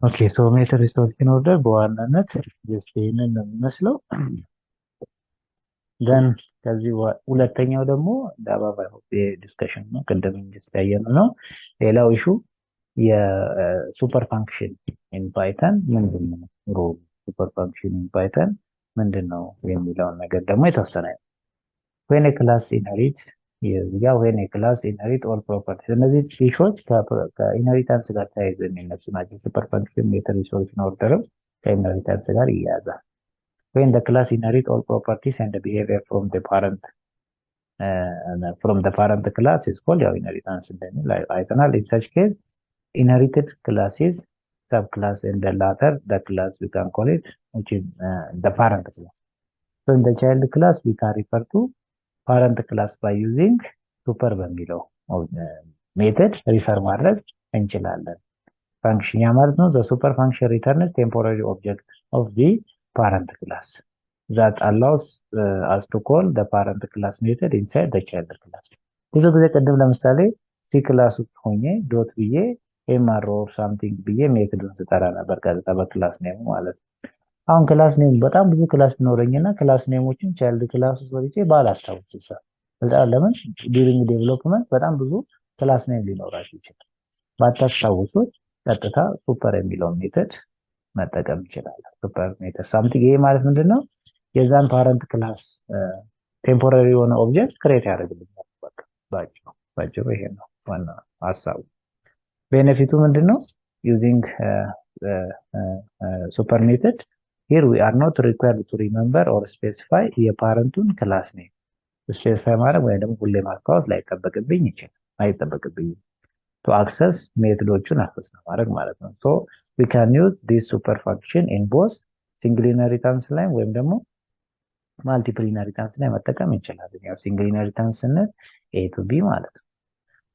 ኦኬ ሶ ሜተድ ሪሶርሲን ኦርደር በዋናነት ጀስት ይሄንን ነው የሚመስለው። ዘን ከዚህ ሁለተኛው ደግሞ ዳባባይ ሆፕ ዲስከሽን ነው። ቅድም ጀስት ያየነው ነው። ሌላው ኢሹ የሱፐር ፋንክሽን ኢን ፓይተን ምንድን ነው ሮል ሱፐር ፋንክሽን ኢን ፓይተን ምንድን ነው የሚለውን ነገር ደግሞ የተወሰነ ነው። when a class inherits when a class inherit all properties እነዚህ ኢሹዎች ከኢንሄሪታንስ ጋር ተያይዘው የሚነሱ ናቸው። ሱፐር ፋንክሽን ሜተድ ሪሶርሲን ኦርደርም ከኢንሄሪታንስ ጋር ይያዛል። when the class inherit all properties and the behavior from the parent class is called ያው inheritance እንደሚል አይተናል። in such case inherited classes subclass and the latter the class we can call it which is the parent class. So in the child class we can refer to parent class by using super በሚለው ሜተድ ሪፈር ማድረግ እንችላለን። ፋንክሽን ያ ማለት ነው the super function returns temporary object of the parent class that allows us to call the parent class method inside the child class. ብዙ ጊዜ ቅድም ለምሳሌ ሲ ክላስ ውስጥ ሆኜ ዶት ብዬ ኤምአር ኦር ሳምቲንግ ብዬ ሜተዱን ስጠራ ነበር ቀጥታ በክላስ ኔሙ ማለት ነው። አሁን ክላስ ኔም በጣም ብዙ ክላስ ቢኖረኝና ክላስ ኔሞችን ቻይልድ ክላስ ውስጥ ወጥቼ ባላስታውስ ለምን ዱሪንግ ዴቨሎፕመንት በጣም ብዙ ክላስ ኔም ሊኖራችሁ ይችላል። ባታስታውሱት ቀጥታ ሱፐር የሚለውን ሜተድ መጠቀም ይችላል። ሱፐር ሜተድ ሳምቲንግ ይሄ ማለት ምንድነው? የዛን ፓረንት ክላስ ቴምፖራሪ የሆነ ኦብጀክት ክሬት ያደርግልኛል። በቃ ባጭሩ ይሄ ነው ዋና ሀሳቡ። ቤኔፊቱ ምንድነው? ዩዚንግ ሱፐር ሜተድ here we are not required to remember or specify የፓረንቱን ክላስ ኔም ስፔሲፋይ ማድረግ ወይ ደግሞ ሁሌ ማስታወስ ላይጠበቅብኝ ይችላል አይጠበቅብኝም። to access ሜቶዶቹን አክሰስ ማድረግ ማለት ነው። so we can use this super function in both single inheritance ላይ ወይም ደግሞ multiple inheritance ላይ መጠቀም እንችላለን። ያው single inheritance ስንል a to b ማለት ነው።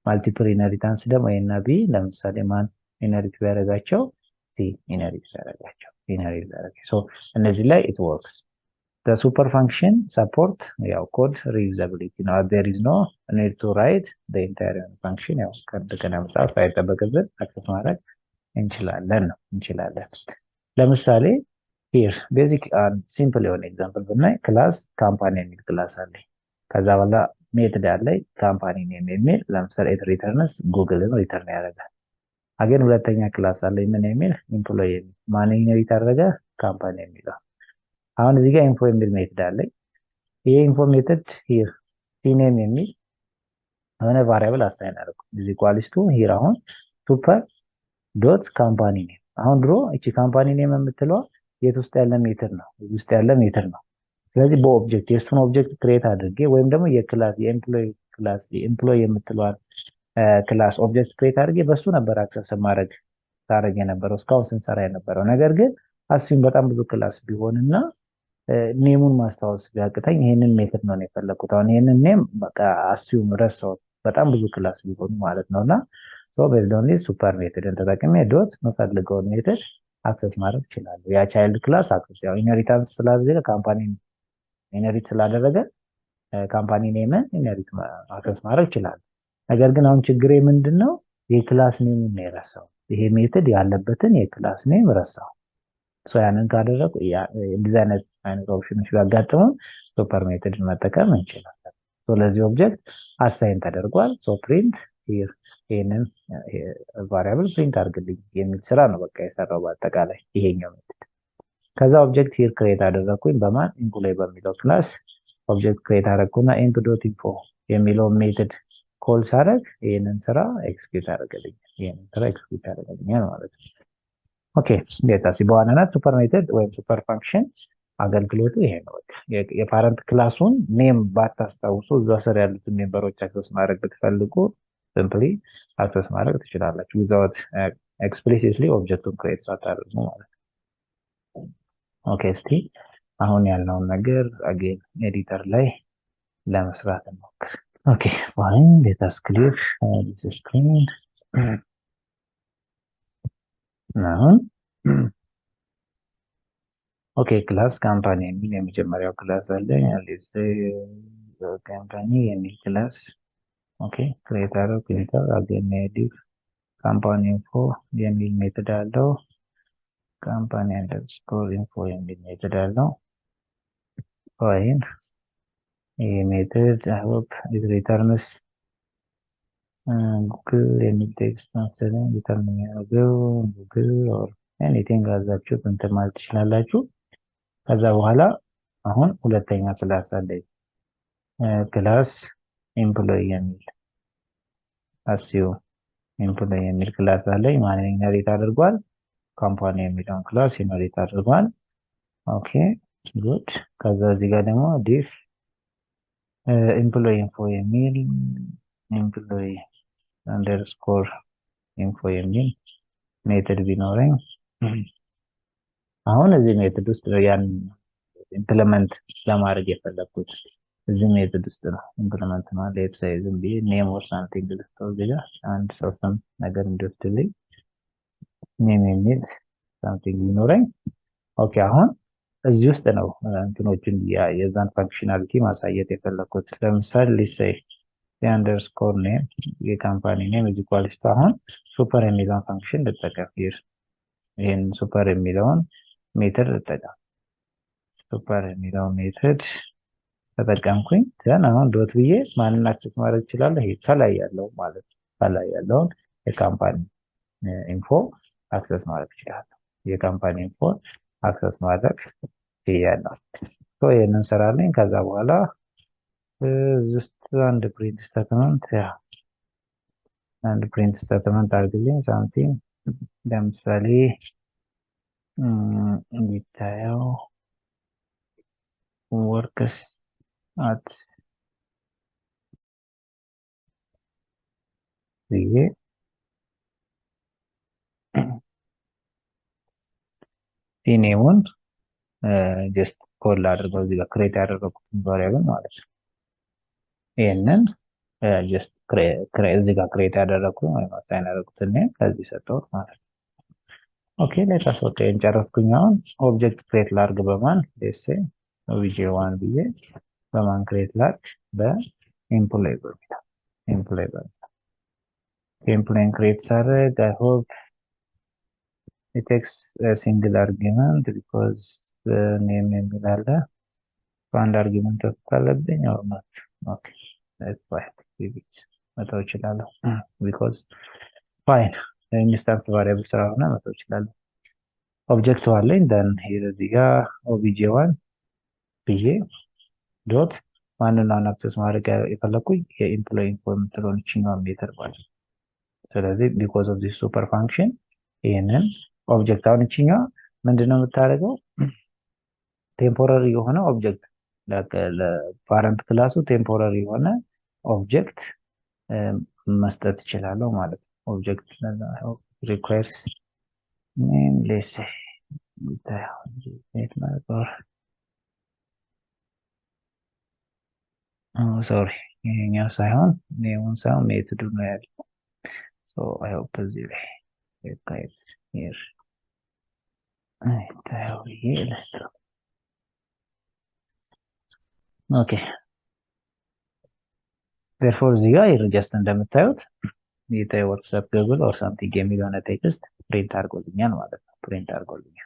multiple inheritance ደግሞ a እና b ለምሳሌ ማን ኢንሄሪት ቢያደርጋቸው c ኢንሄሪት ቢያደርጋቸው so እነዚህ ላይ it works. The super function support ያው code reusability ነው. there is no need to write the entire function ያው ከእንደገና መጻፍ አይጠበቅብን አክሰስ ማድረግ እንችላለን። ለምሳሌ here basic and simple የሆነ ኤግዛምፕል ብናይ ክላስ ካምፓኒ የሚል ክላስ አለ። ከዛ በኋላ ሜተድ አለ ካምፓኒ ኔም የሚል ለምሳሌ it returns ጉግልን ሪተርን ያደርጋል። አገን ሁለተኛ ክላስ አለ ምን የሚል ኤምፕሎይ ማን ኢንሄሪት አደረገ ካምፓኒ የሚለው። አሁን እዚህ ጋር ኢንፎ የሚል ሜተድ አለ። ይሄ ኢንፎ ሜተድ here ሲኔም የሚል የሆነ ቫሪያብል አሳይን አደረኩ እዚህ ኳሊስቱ here አሁን ሱፐር ዶት ካምፓኒ ኔም። አሁን ድሮ እቺ ካምፓኒ ኔም የምትለው የት ውስጥ ያለ ሜተድ ነው? እዚህ ውስጥ ያለ ሜተድ ነው። ስለዚህ በኦብጀክት የሱን ኦብጀክት ክሬት አድርጌ ወይም ደግሞ የክላስ የኤምፕሎይ ክላስ የኤምፕሎይ የምትለዋል ክላስ ኦብጀክት ክሬት አድርጌ በሱ ነበር አክሰስ ማድረግ ታረግ የነበረው እስካሁን ስንሰራ የነበረው። ነገር ግን አስዩም በጣም ብዙ ክላስ ቢሆንና ኔሙን ማስታወስ ቢያቅተኝ ይሄንን ሜተድ ነው የፈለኩት። አሁን ይሄንን ኔም በቃ አስዩም ረሳሁት በጣም ብዙ ክላስ ቢሆን ማለት ነውና ሶ ቤዝድ ኦን ዲስ ሱፐር ሜተድን ተጠቅሜ ዶት መፈልገውን ሜተድ አክሰስ ማድረግ ይችላል። ያ ቻይልድ ክላስ አክሰስ ያው ኢንሄሪታንስ ስላደረገ ካምፓኒ ኢንሄሪት ስላደረገ ካምፓኒ ኔምን ኢንሄሪት አክሰስ ማድረግ ይችላል። ነገር ግን አሁን ችግሬ ምንድነው? የክላስ ኔሙን ነው የረሳው። ይሄ ሜተድ ያለበትን የክላስ ኔም ረሳው። ሶ ያንን ካደረኩ እንደዚህ አይነት ኦፕሽኖች ቢያጋጥሙ ሱፐር ሜተድን መጠቀም እንችላለን። ሶ ለዚህ ኦብጀክት አሳይን ተደርጓል። ሶ ፕሪንት here ይሄንን ቫሪያብል ፕሪንት አድርግልኝ የሚል ስራ ነው በቃ የሰራው በአጠቃላይ ይሄኛው ሜተድ። ከዛ ኦብጀክት here ክሬት አደረኩኝ በማን ኢምፕሎይ በሚለው ክላስ ኦብጀክት ክሬት አደረኩና info የሚለው ሜተድ ኮል ሳደርግ ይሄንን ስራ ኤክስኪዩት ያደርግልኛል ማለት ነው። ኦኬ ዴታሲ በዋናነት ሱፐር ሜተድ ወይም ሱፐር ፋንክሽን አገልግሎቱ ይሄ ነው። በቃ የፓረንት ክላሱን ኔም ባታስታውሱ እዛ ስር ያሉትን ሜምበሮች አክሰስ ማድረግ ብትፈልጉ ሲምፕሊ አክሰስ ማድረግ ትችላላችሁ ዊዛውት ኤክስፕሊሲትሊ ኦብጀክቱን ክሬት ሳታደርጉ ማለት ነው። ኦኬ እስቲ አሁን ያለውን ነገር አጌን ኤዲተር ላይ ለመስራት እንሞክር። Okay, fine. Let us clear this screen. Now, okay, class company የሚል የመጀመሪያው ክላስ አለ። let's say company የሚል ክላስ okay, create አደረኩ። again edit company info የሚል ሜተድ አለው። ካምፓኒ አንደርስኮር ኢንፎ የሚል ሜትድ አለው። ፋይን ይህ ሜትድ አይ ሆፕ ኢት ሪተርንስ ጉግል የሚል ቴክስት መሰለኝ ሪተርን የሚያደርገው ጉግል ኦር ኤኒቲንግ አዛችሁ እንትን ማለት ትችላላችሁ። ከዛ በኋላ አሁን ሁለተኛ ክላስ አለኝ። ክላስ ኤምፕሎይ የሚል አሲዩ ኤምፕሎይ የሚል ክላስ አለኝ። ማን ኢንሄሪት አድርጓል? ካምፓኒ የሚለውን ክላስ ኢንሄሪት አድርጓል። ኦኬ ጉድ። ከዛ እዚህ ጋር ደግሞ ዲፍ ኤምፕሎይ ኢንፎ የሚል ኤምፕሎይ አንደርስኮር ኢንፎ የሚል ሜትድ ቢኖረኝ አሁን እዚህ ሜትድ ውስጥ ያን ኢምፕሊመንት ለማድረግ የፈለኩት እዚህ ሜትድ ውስጥ ነው። ኢምፕሊመንት ማለት ሌትስ ሴይ ዝም ብዬ ኔም ኦር ሳምቲንግ ልስጠው እዚህ ጋር አንድ ሰው ስም ነገር እንዲወስድልኝ ኔም የሚል ሳምቲንግ ቢኖረኝ ኦኬ። አሁን እዚህ ውስጥ ነው እንትኖችን የዛን ፋንክሽናሊቲ ማሳየት የፈለኩት። ለምሳሌ ሌትስ ሴይ የአንደርስኮር ኔም የካምፓኒ ኔም እዚህ ኳሊስቱ አሁን ሱፐር የሚለውን ፋንክሽን ልጠቀም። ይህን ሱፐር የሚለውን ሜትድ ልጠቀም። ሱፐር የሚለውን ሜትድ ተጠቀምኩኝ። ዘን አሁን ዶት ብዬ ማንን አክሰስ ማድረግ እችላለሁ? ይሄ ከላይ ያለው ማለት ነው። ከላይ ያለውን የካምፓኒ ኢንፎ አክሰስ ማድረግ እችላለሁ። የካምፓኒ ኢንፎ አክሰስ ማድረግ ይችላል። ሶ ይሄንን እንሰራለን። ከዛ በኋላ just አንድ ፕሪንት ስቴትመንት አንድ ፕሪንት ስቴትመንት አድርግልኝ ሳምቲንግ ለምሳሌ እንዲታየው ወርክስ አት ብዬ ኔሙን ጀስት ኮል አድርገው እዚህ ጋር ክሬት ያደረኩትን ቫሪያብል ማለት ነው። ይህንን ጀስት እዚህ ጋር ክሬት ያደረኩትን ወይም አሳይን ያደረኩትን ከዚህ ሰጠሁት ማለት ነው። ኦኬ ሌታስ ኦኬ እንጨረስኩኝ። አሁን ኦብጀክት ክሬት ላርግ በማን ሌትስ ሴይ ኦብጄ1 ብዬ በማን ክሬት ላርግ በኤምፕሎይ በሚል ኤምፕሎይን ክሬት ሳደርግ አይ ሆፕ it takes a single argument because name የሚል አለ። በአንድ አርጊመንት ካለብኝ or not okay that's fine መተው እችላለሁ because fine ኢንስታንስ ቫሪያብል ስለሆነ መተው እችላለሁ። ኦብጀክት አለኝ then here እዚህ ጋር obj1 ብዬ ዶት ማንን አክሰስ ማድረግ የፈለኩኝ የኤምፕሎይ ኢንፎ የምትለውን እችኛዋን ሜተድ ማለት ነው። ስለዚህ because of this super function ይሄንን ኦብጀክት አሁን እችኛዋ ምንድነው የምታደርገው? ቴምፖራሪ የሆነ ኦብጀክት ለፓረንት ክላሱ ቴምፖራሪ የሆነ ኦብጀክት መስጠት ይችላለሁ ማለት ነው። ኦብጀክት ሪኩዌርስ ኔም ሌስ ሶሪ ይሄኛው ሳይሆን ኔሙን ሳይሆን ሜትዱ ነው ያለው። ሶ አይ ሆፕ እዚህ ላይ ሪኩዌርስ ሂር ታው ይሄ ለስተው ኦኬ therefore እዚህ ጋር ጀስት እንደምታዩት የታይ WhatsApp Google or something የሚለውን ቴክስት ፕሪንት አድርጎልኛል ማለት ነው። ፕሪንት አድርጎልኛል።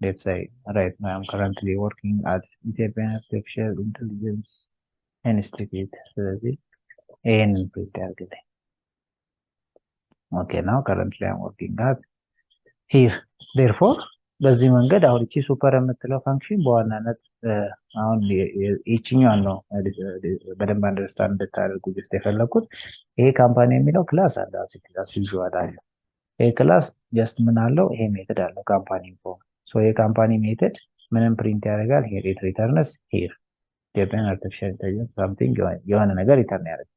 let's say right now I'm currently working at Ethiopian Artificial Intelligence Institute ስለዚህ ይሄንን ፕሪንት አድርግልኝ። ኦኬ now currently I'm working at here therefore በዚህ መንገድ አሁን እቺ ሱፐር የምትለው ፋንክሽን በዋናነት አሁን እቺኛው ነው በደንብ አንደርስታንድ እንድታደርጉ ጀስት የፈለኩት። ይሄ ካምፓኒ የሚለው ክላስ አለ ክላስ ዩዥዋል አለ። ይሄ ክላስ ጀስት ምን አለው? ይሄ ሜተድ አለው ካምፓኒ ኢንፎ። ሶ ይሄ ካምፓኒ ሜተድ ምንም ፕሪንት ያደርጋል? ሄር ኢት ሪተርንስ ሄር ኢትዮጵያን አርቲፊሻል ኢንተለጀንስ ሳምቲንግ የሆነ ነገር ሪተርን ያደርጋል።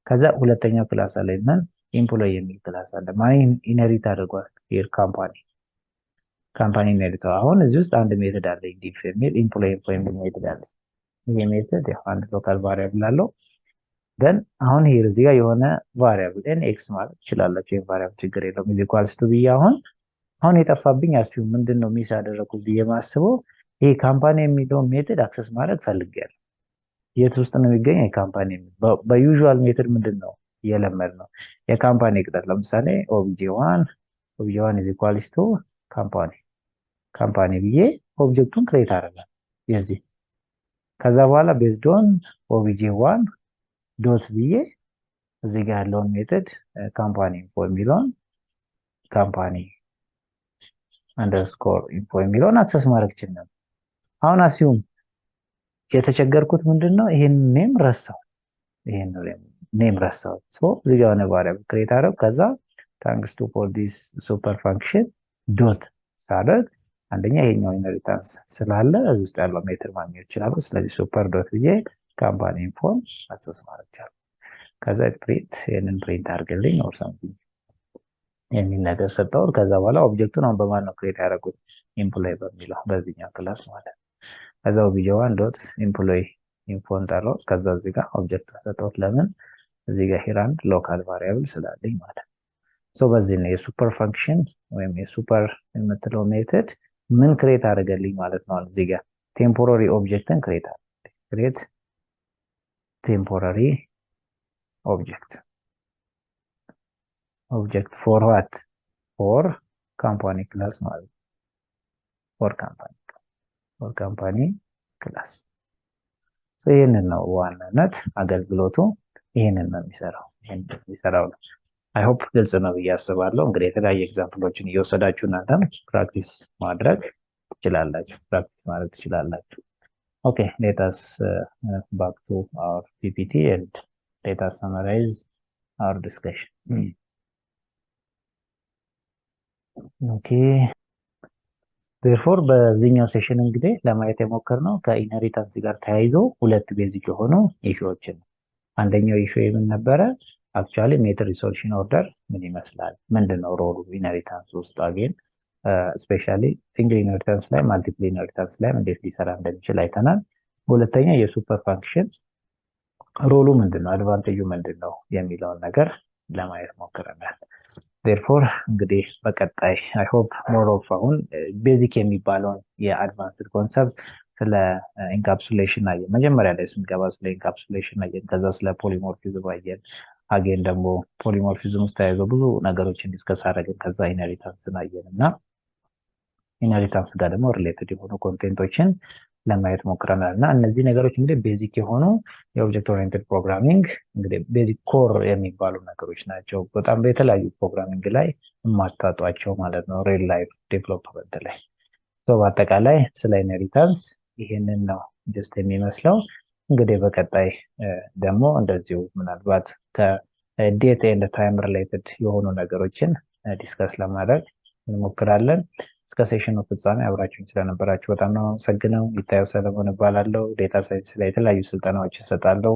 ከዛ ሁለተኛው ክላስ አለ እና ኤምፕሎይ የሚል ክላስ አለ። ማን ኢንሄሪት አድርጓል? ሄር ካምፓኒ ኢንሄሪት። አሁን እዚህ ውስጥ አንድ ሜተድ አለ ዲፍ የሚል ኤምፕሎይ ኢንፎ የሚል ሜተድ አለ። ይሄ ሜተድ አንድ ሎካል ቫሪያብል አለው። ደን አሁን ሄር እዚህ ጋር የሆነ ቫሪያብል ኤን ኤክስ ማለት ትችላላችሁ። ይሄን ቫሪያብል ችግር የለውም። ኢዝ ኢኳልስ ቱ ብዬ አሁን የጠፋብኝ አስዩ ምንድነው ሚስ ያደረኩት ብዬ ማስበው ይሄ ካምፓኒ የሚለውን ሜተድ አክሰስ ማድረግ ፈልጌያለሁ። የት ውስጥ ነው የሚገኘው? የካምፓኒ በዩዥዋል ሜተድ ምንድነው የለመድ ነው የካምፓኒ ቅጠር ለምሳሌ obj1 obj1 is equals to ካምፓኒ ብዬ ኦብጀክቱን ክሬት አደረጋል የዚህ ከዛ በኋላ ቤዝድ ኦን obj1 ዶት ብዬ እዚህ ጋር ያለውን ሜተድ ካምፓኒ ኢንፎ የሚለውን ካምፓኒ አንደርስኮር ኢንፎ የሚለውን አክሰስ ማድረግ ይችላል። አሁን አሲዩም የተቸገርኩት ምንድነው ይሄን ኔም ረሳው ሶ እዚህ ጋር ነው ቫሪያብል ክሬት አደረግ ከዛ ታንክስ ቱ ፎር ዲስ ሱፐር ፋንክሽን ዶት ሳደርግ አንደኛ ይሄኛው ኢንሄሪታንስ ስላለ እዚህ ውስጥ ያለው ሜትር ማግኘት ይችላል። ስለዚህ ሱፐር ዶት ብዬ ካምፓኒ ኢንፎን አክሰስ ማድረግ ይችላል። ከዛ ይሄንን ፕሪንት አድርግልኝ ኦር ሳምቲንግ የሚል ነገር ሰጠው። ከዛ በኋላ ኦብጀክቱን አሁን በማን ነው ክሬት ያደረጉት ኤምፕሎይ በሚለው በዚህኛው ክላስ ማለት ከዛ obj1 ዶት ኤምፕሎይ ኢንፎን ጠራው። ከዛ እዚህ ጋር ኦብጀክት ሰጠውት ለምን እዚህ ጋር ሂር አንድ ሎካል ቫሪያብል ስላለኝ ማለት ሶ በዚህ ነው የሱፐር ፋንክሽን ወይም የሱፐር የምትለው ሜተድ ምን ክሬት አደረገልኝ ማለት ነው። እዚህ ጋር ቴምፖራሪ ኦብጀክትን ክሬት ቴምፖራሪ ኦብጀክት ፎር ዋት ፎር ካምፓኒ ክላስ ማለት ፎር ካምፓኒ ክላስ ሶ ይሄንን ነው ዋናነት አገልግሎቱ ይሄንን ነው የሚሰራው ነው። አይ ሆፕ ግልጽ ነው ብዬ አስባለሁ። እንግዲህ የተለያየ ኤግዛምፕሎችን እየወሰዳችሁ እናንተም ፕራክቲስ ማድረግ ትችላላችሁ። ኦኬ let us back to our PPT and let us summarize our discussion. Okay, therefore በዚህኛው ሴሽን እንግዲህ ለማየት የሞከርነው ከኢንሄሪታንስ ጋር ተያይዞ ሁለት ቤዚክ የሆኑ ኢሹዎችን ነው። አንደኛው ኢሹ ምን ነበረ? አክቹአሊ ሜትር ሪሶሉሽን ኦርደር ምን ይመስላል? ምንድነው ሮሉ ኢንሄሪታንስ ውስጥ አገን ስፔሻሊ ሲንግል ኢንሄሪታንስ ላይ ማልቲፕል ኢንሄሪታንስ ላይ እንዴት ሊሰራ እንደሚችል አይተናል። ሁለተኛ የሱፐር ፋንክሽን ሮሉ ምንድነው፣ አድቫንቴጁ ምንድነው የሚለውን ነገር ለማየት ሞክረናል። therefore እንግዲህ በቀጣይ አይ ሆፕ ሞር ኦፍ አሁን ቤዚክ የሚባለውን የአድቫንስድ ኮንሰፕት ስለ ኢንካፕሱሌሽን አየን። መጀመሪያ ላይ ስንገባ ስለ ኢንካፕሱሌሽን አየን። ከዛ ስለ ፖሊሞርፊዝም አየን። አገን ደግሞ ፖሊሞርፊዝም ውስጥ ተያይዞ ብዙ ነገሮችን ዲስከስ አደረግን። ከዛ ኢንሄሪታንስን አየን እና ኢንሄሪታንስ ጋር ደግሞ ሪሌትድ የሆኑ ኮንቴንቶችን ለማየት ሞክረናል እና እነዚህ ነገሮች እንግዲህ ቤዚክ የሆኑ የኦብጀክት ኦሪየንትድ ፕሮግራሚንግ እንግዲህ ቤዚክ ኮር የሚባሉ ነገሮች ናቸው። በጣም በተለያዩ ፕሮግራሚንግ ላይ የማታጧቸው ማለት ነው ሪል ላይፍ ዴቨሎፕመንት ላይ። በአጠቃላይ ስለ ኢንሄሪታንስ ይሄንን ነው ጀስት የሚመስለው። እንግዲህ በቀጣይ ደግሞ እንደዚሁ ምናልባት ከዴታ ኤንድ ታይም ሪሌትድ የሆኑ ነገሮችን ዲስከስ ለማድረግ እንሞክራለን። እስከ ሴሽኑ ፍጻሜ አብራችሁኝ ስለነበራችሁ በጣም ነው አመሰግነው። ይታየው ሰለሞን እባላለሁ። ዴታ ሳይንስ ላይ የተለያዩ ስልጠናዎችን እሰጣለሁ።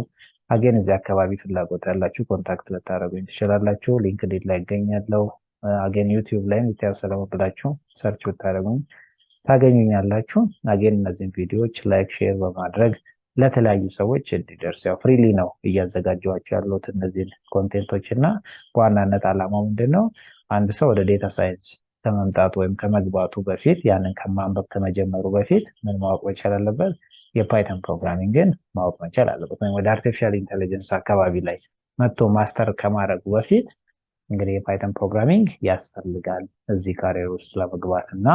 አገን እዚህ አካባቢ ፍላጎት ያላችሁ ኮንታክት ልታደርጉኝ ትችላላችሁ። ሊንክድኢን ላይ እገኛለሁ። አገን ዩቲዩብ ላይ ይታየው ሰለሞን ብላችሁ ሰርች ብታደርጉኝ ታገኙኛላችሁ። አገን እነዚህን ቪዲዮዎች ላይክ፣ ሼር በማድረግ ለተለያዩ ሰዎች እንዲደርስ ያው ፍሪሊ ነው እያዘጋጀኋቸው ያሉት እነዚህን ኮንቴንቶች እና በዋናነት ዓላማው ምንድነው አንድ ሰው ወደ ዴታ ሳይንስ ከመምጣቱ ወይም ከመግባቱ በፊት ያንን ከማንበብ ከመጀመሩ በፊት ምን ማወቅ መቻል አለበት? የፓይተን ፕሮግራሚንግን ማወቅ መቻል አለበት። ወይም ወደ አርቲፊሻል ኢንተለጀንስ አካባቢ ላይ መጥቶ ማስተር ከማድረጉ በፊት እንግዲህ የፓይተን ፕሮግራሚንግ ያስፈልጋል እዚህ ካሪየር ውስጥ ለመግባት እና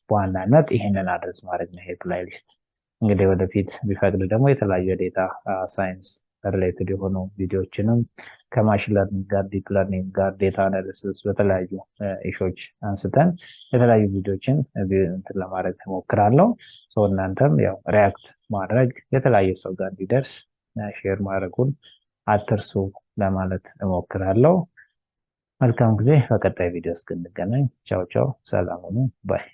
በዋናነት ይሄንን አድረስ ማድረግ ነው ይሄ ፕሌሊስት። እንግዲህ ወደፊት ቢፈቅድ ደግሞ የተለያዩ የዴታ ሳይንስ ሪሌትድ የሆኑ ቪዲዮዎችንም ከማሽን ለርኒንግ ጋር ዲፕ ለርኒንግ ጋር ዴታ አናሊሲስ በተለያዩ ኢሹዎች አንስተን የተለያዩ ቪዲዮዎችን እንትን ለማድረግ እሞክራለሁ። እናንተም ያው ሪያክት ማድረግ የተለያየ ሰው ጋር እንዲደርስ ሼር ማድረጉን አትርሱ ለማለት እሞክራለሁ። መልካም ጊዜ። በቀጣይ ቪዲዮ እስክንገናኝ ቻው ቻው፣ ሰላም ሁኑ። ባይ